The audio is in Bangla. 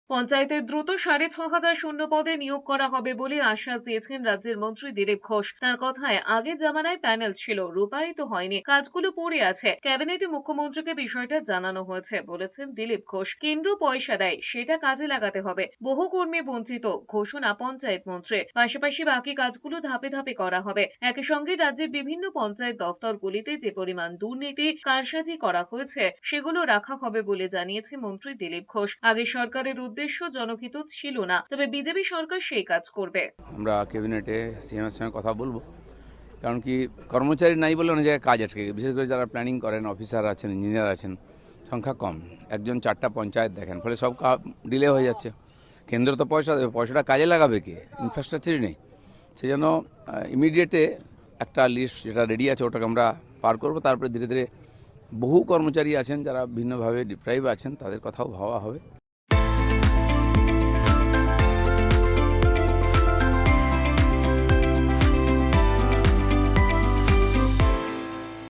পঞ্চায়েতে দ্রুত ৬,৫০০ শূন্য পদে নিয়োগ করা হবে বলে আশ্বাস দিয়েছেন রাজ্যের মন্ত্রী দিলীপ ঘোষ। তার কথায়, আগের জামানায় প্যানেল ছিল, রূপায়িত হয়নি, কাজগুলো পড়ে আছে। ক্যাবিনেটে মুখ্যমন্ত্রীকে বিষয়টা জানানো হয়েছে, বলেছেন দিলীপ ঘোষ। কেন্দ্র পয়সা দেয়, সেটা কাজে লাগাতে হবে। বহু কর্মী বঞ্চিত, ঘোষণা পঞ্চায়েত মন্ত্রীর। পাশাপাশি বাকি কাজগুলো ধাপে ধাপে করা হবে। একই সঙ্গে রাজ্যের বিভিন্ন পঞ্চায়েত দফতরগুলিতে যে পরিমাণ দুর্নীতি, কারসাজি করা হয়েছে, সেগুলো রাখা হবে বলে জানিয়েছে মন্ত্রী দিলীপ ঘোষ। আগে সরকারের উদ্দেশ্য জনহিত ছিল না, তবে বিজেপি সরকার সেই কাজ করবে। আমরা ক্যাবিনেটে সিএম এর সঙ্গে কথা বলবো, কারণ কি কর্মচারী নাই বলে অনেক জায়গায় কাজ আটকে গেছে। বিশেষ করে যারা প্ল্যানিং করেন, অফিসার আছেন, ইঞ্জিনিয়ার আছেন, সংখ্যা কম। একজন 4টা পঞ্চায়েত দেখেন, ফলে সব ডিলে হয়ে যাচ্ছে। কেন্দ্র তো পয়সা দেবে, পয়সাটা কাজে লাগাবে কে? ইনফ্রাস্ট্রাকচারই নেই। সেই জন্য ইমিডিয়েটে একটা লিস্ট যেটা রেডি আছে, ওটাকে আমরা পার করবো। তারপরে ধীরে ধীরে বহু কর্মচারী আছেন যারা ভিন্নভাবে ডিপ্রাইভ আছেন, তাদের কথাও ভাবা হবে।